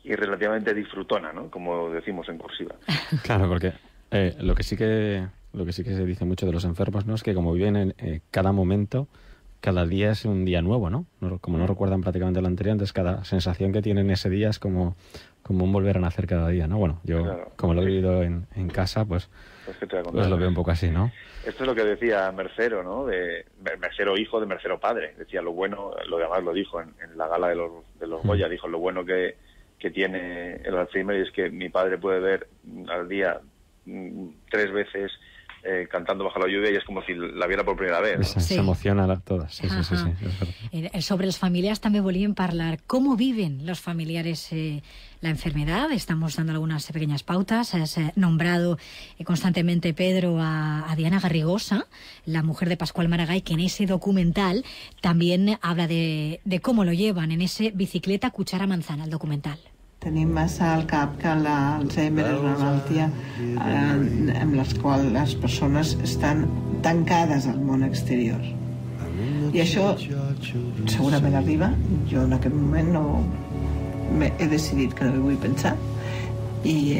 y relativamente disfrutona, ¿no? Como decimos en cursiva. Claro, porque lo que sí que se dice mucho de los enfermos, ¿no? Es que como viven en cada momento, cada día es un día nuevo, ¿no? Como no recuerdan prácticamente el anterior, entonces cada sensación que tienen ese día es como un volver a nacer cada día, ¿no? Bueno, yo como lo he vivido en casa, pues lo veo un poco así, ¿no? Esto es lo que decía Mercero, ¿no? De Mercero hijo de Mercero padre. Decía lo bueno, lo demás lo dijo en la gala de los Goya, dijo lo bueno que tiene el Alzheimer y es que mi padre puede ver al día 3 veces cantando bajo la lluvia y es como si la viera por primera vez, ¿no? Se emociona a todas. Sí. Sobre les familiars també volíem parlar. ¿Cómo viven los familiares la enfermedad? Estamos dando algunas pequeñas pautas. Has nombrado constantemente, Pedro, a Diana Garrigosa, la mujer de Pascual Maragall, que en ese documental también habla de cómo lo llevan en ese Bicicleta, cuchara, manzana, el documental. Tenim massa al cap que l'Alzheimer és una malaltia amb la qual les persones estan tancades al món exterior. I això segurament arriba. Jo en aquest moment he decidit que no hi vull pensar i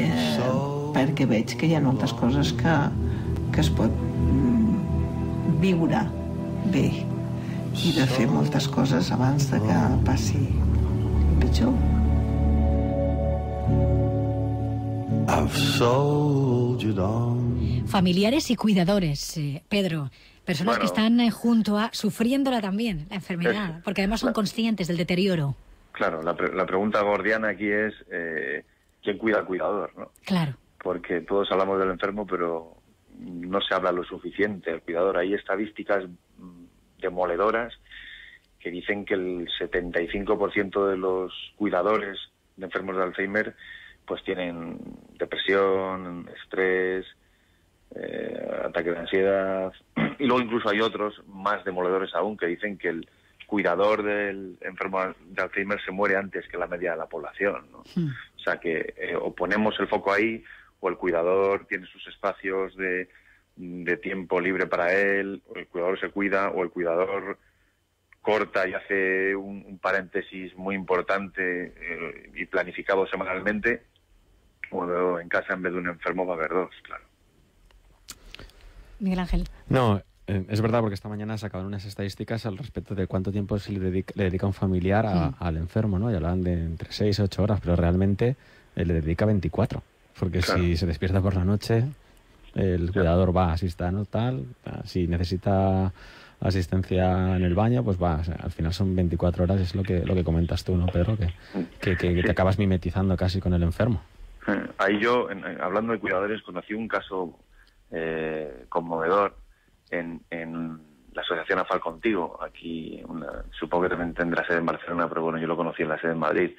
perquè veig que hi ha moltes coses que es pot viure bé i de fer moltes coses abans de que passi pitjor. Familiares y cuidadores, Pedro, personas que están junto a, sufriéndola también, la enfermedad, porque además son conscientes del deterioro. Claro, la pregunta gordiana aquí es ¿quién cuida al cuidador, no? Claro. Porque todos hablamos del enfermo, pero no se habla lo suficiente del cuidador. Hay estadísticas demoledoras que dicen que el 75% de los cuidadores de enfermos de Alzheimer pues tienen depresión, estrés, ataque de ansiedad, y luego incluso hay otros más demoledores aún que dicen que el cuidador del enfermo de Alzheimer se muere antes que la media de la población, ¿no? O sea que o ponemos el foco ahí, o el cuidador tiene sus espacios de tiempo libre para él, o el cuidador se cuida, o el cuidador corta y hace un paréntesis muy importante y planificado semanalmente, o en casa en vez de un enfermo va a haber 2, claro. Miguel Ángel. No, es verdad, porque esta mañana sacaban unas estadísticas al respecto de cuánto tiempo se le dedica un familiar al enfermo, ¿no? Y hablaban de entre 6 y 8 horas, pero realmente le dedica 24, porque si se despierta por la noche, el cuidador va, si está no tal, si necesita asistencia en el baño, pues va, o sea, al final son 24 horas, es lo que comentas tú, ¿no, Pedro? Que te acabas mimetizando casi con el enfermo. Ahí yo, hablando de cuidadores, conocí un caso conmovedor en la asociación AFAL Contigo, aquí, supongo que también tendrá sede en Barcelona, pero bueno, yo lo conocí en la sede en Madrid.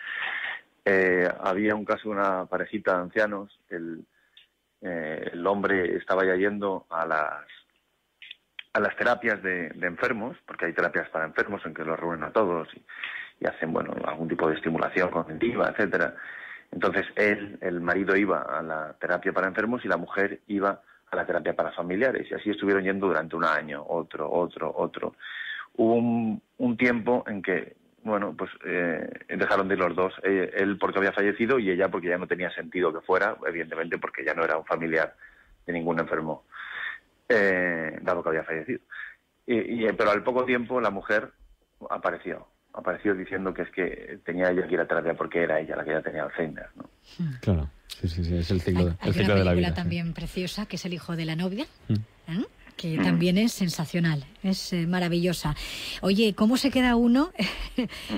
Había un caso de una parejita de ancianos, el hombre estaba ya yendo a las terapias de enfermos, porque hay terapias para enfermos en que los reúnen a todos y hacen, bueno, algún tipo de estimulación cognitiva, etcétera. Entonces el marido iba a la terapia para enfermos y la mujer iba a la terapia para familiares, y así estuvieron yendo durante un año, otro. Hubo un tiempo en que, bueno, pues dejaron de ir los dos, él porque había fallecido y ella porque ya no tenía sentido que fuera, evidentemente porque ya no era un familiar de ningún enfermo, dado que había fallecido. Pero al poco tiempo la mujer apareció diciendo que es que tenía ella que ir a terapia porque era ella la que ya tenía Alzheimer, ¿no? Claro, sí, es el ciclo, hay de la vida. Hay una película también preciosa, que es El hijo de la novia, que también es sensacional, es maravillosa. Oye, ¿cómo se queda uno,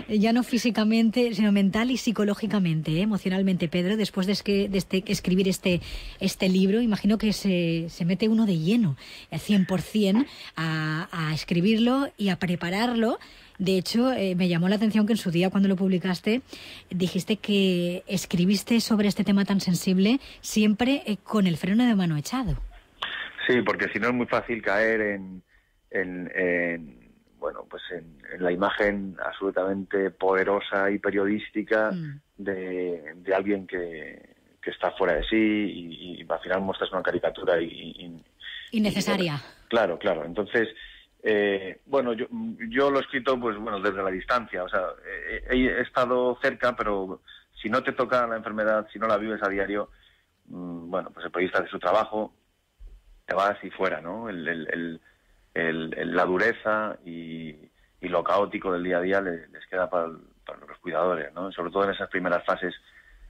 ya no físicamente, sino mental y psicológicamente, emocionalmente, Pedro, después de escribir este libro? Imagino que se mete uno de lleno, 100%, a escribirlo y a prepararlo. De hecho, me llamó la atención que en su día, cuando lo publicaste, dijiste que escribiste sobre este tema tan sensible siempre con el freno de mano echado. Sí, porque si no es muy fácil caer en la imagen absolutamente poderosa y periodística de alguien que está fuera de sí y al final muestras una caricatura innecesaria. Claro. Entonces, yo lo he escrito, pues bueno, desde la distancia. O sea, he estado cerca, pero si no te toca la enfermedad, si no la vives a diario, bueno, pues el periodista hace su trabajo, te vas y fuera, ¿no? La dureza y lo caótico del día a día les queda para los cuidadores, ¿no? Sobre todo en esas primeras fases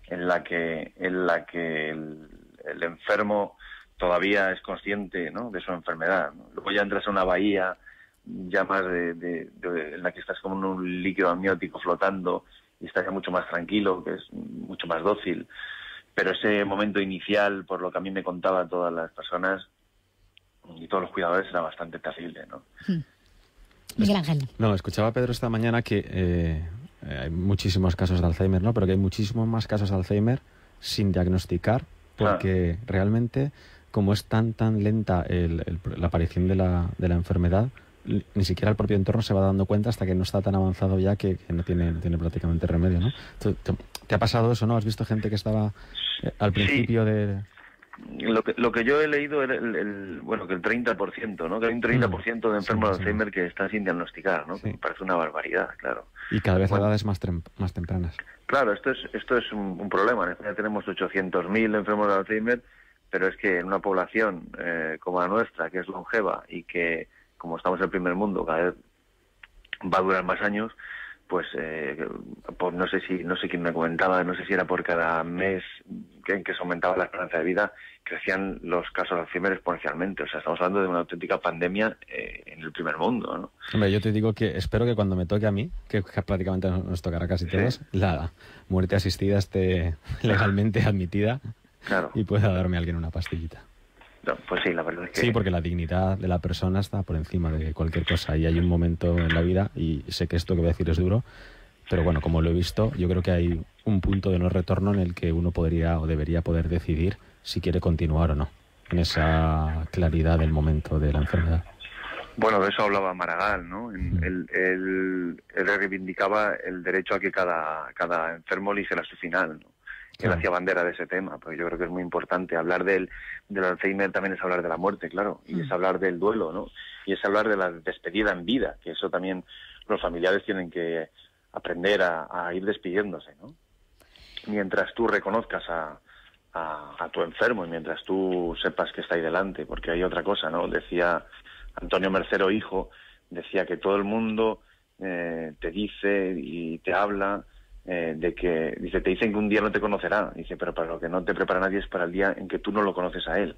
en la que el enfermo todavía es consciente, ¿no?, de su enfermedad, ¿no? Luego ya entras en una bahía ya más en la que estás como en un líquido amniótico flotando y estás ya mucho más tranquilo, que es mucho más dócil. Pero ese momento inicial, por lo que a mí me contaban todas las personas y todos los cuidadores, era bastante terrible, ¿no? Miguel Ángel. No, escuchaba a Pedro esta mañana que hay muchísimos casos de Alzheimer, ¿no? Pero que hay muchísimos más casos de Alzheimer sin diagnosticar, porque realmente, como es tan lenta la aparición de la enfermedad, ni siquiera el propio entorno se va dando cuenta hasta que no está tan avanzado ya que no tiene prácticamente remedio, ¿no? ¿Te ha pasado eso, no? ¿Has visto gente que estaba al principio de...? Lo que yo he leído era que el 30%, ¿no? Que hay un 30% de enfermos de Alzheimer que están sin diagnosticar, ¿no? Sí. Que me parece una barbaridad, claro. Y cada vez a edades más tempranas. Claro, esto es un problema. En España tenemos 800.000 enfermos de Alzheimer, pero es que en una población como la nuestra, que es longeva y que, como estamos en el primer mundo, cada vez va a durar más años, pues no sé quién me comentaba, no sé si era por cada mes en que se aumentaba la esperanza de vida, crecían los casos de Alzheimer exponencialmente. O sea, estamos hablando de una auténtica pandemia en el primer mundo, ¿no? Hombre, yo te digo que espero que cuando me toque a mí, que prácticamente nos tocará casi todos, la muerte asistida esté legalmente admitida, claro, y pueda darme alguien una pastillita. No, pues sí, la verdad es que... Sí, porque la dignidad de la persona está por encima de cualquier cosa. Y hay un momento en la vida, y sé que esto que voy a decir es duro, pero bueno, como lo he visto, yo creo que hay un punto de no retorno en el que uno podría o debería poder decidir si quiere continuar o no, en esa claridad del momento de la enfermedad. Bueno, de eso hablaba Maragall, ¿no? Él reivindicaba el derecho a que cada enfermo eligiera su final, ¿no? Él hacía bandera de ese tema, porque yo creo que es muy importante. Hablar del Alzheimer también es hablar de la muerte, claro, y es hablar del duelo, ¿no? Y es hablar de la despedida en vida, que eso también los familiares tienen que aprender a ir despidiéndose, ¿no? Mientras tú reconozcas a tu enfermo y mientras tú sepas que está ahí delante, porque hay otra cosa, ¿no? Decía Antonio Mercero, hijo, decía que todo el mundo te dice y te habla de que, dice, te dicen que un día no te conocerá, dice, pero para lo que no te prepara nadie es para el día en que tú no lo conoces a él.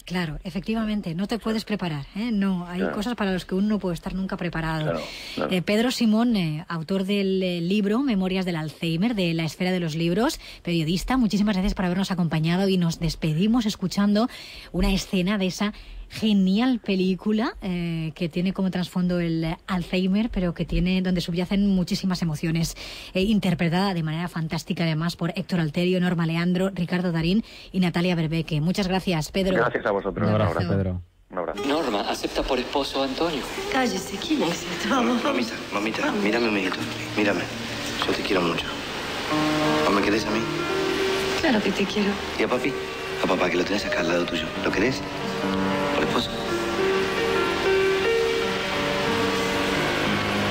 Claro, efectivamente, no te puedes preparar, ¿eh? No, hay cosas para las que uno no puede estar nunca preparado. Claro. Pedro Simón, autor del libro Memorias del Alzheimer, de La Esfera de los Libros, periodista, muchísimas gracias por habernos acompañado y nos despedimos escuchando una escena de esa genial película que tiene como trasfondo el Alzheimer, pero que tiene donde subyacen muchísimas emociones, interpretada de manera fantástica además por Héctor Alterio, Norma Leandro, Ricardo Darín y Natalia Berbeque. Muchas gracias, Pedro. Gracias a vosotros. Un abrazo, Pedro. Un abrazo. Norma, acepta por esposo a Antonio. Cállese, ¿quién es esto? Mamita, mírame, amiguito. Mírame. Yo te quiero mucho. ¿No me querés a mí? Claro que te quiero. ¿Y a papi? A papá, que lo tenés acá al lado tuyo. ¿Lo querés? ¿Por esposo?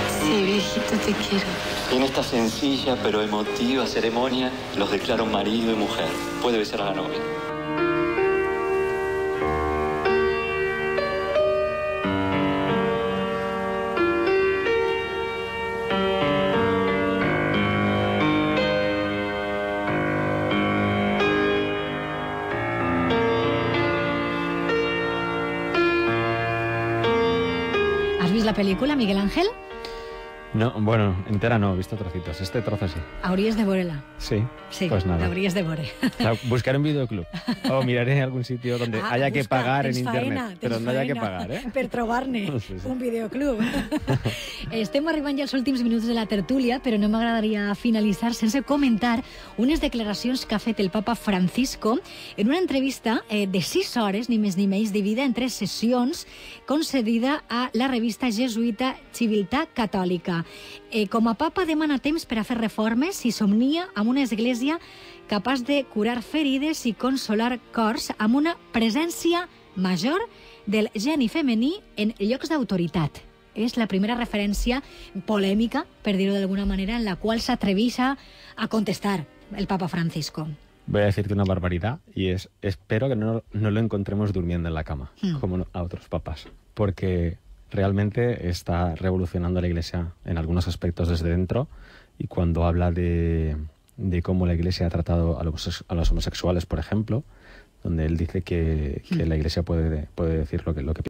Sí, viejito, te quiero. En esta sencilla pero emotiva ceremonia los declaro marido y mujer. Puede besar a la novia. La película, Miguel Ángel? No, bueno, entera no, he visto trocitos. Este trozo sí. Hauries de veure-la. Sí, sí, pues nada. L'hauries de veure. Buscaré un videoclub o miraré algún sitio donde haya que pagar en internet, però no haya que pagar, per trobar-ne sí. un videoclub. Estem arribant ja als últims minuts de la tertúlia, però no m'agradaria finalitzar sense comentar unes declaracions que ha fet el papa Francisco en una entrevista de 6 hores, ni més ni menys, dividida en 3 sessions, concedida a la revista jesuïta Civiltà Catòlica. Com a papa demana temps per a fer reformes i somnia amb una església capaç de curar ferides i consolar cors amb una presència major del geni femení en llocs d'autoritat. és la primera referència polèmica, per dir-ho d'alguna manera, en la qual s'atrevís a contestar el Papa Francisco. Voy a decirte una barbaridad y espero que no lo encontremos durmiendo en la cama, como a otros papas, porque realmente está revolucionando la Iglesia en algunos aspectos desde dentro, y cuando habla de cómo la Iglesia ha tratado a los homosexuales, por ejemplo, donde él dice que la Iglesia puede decir lo que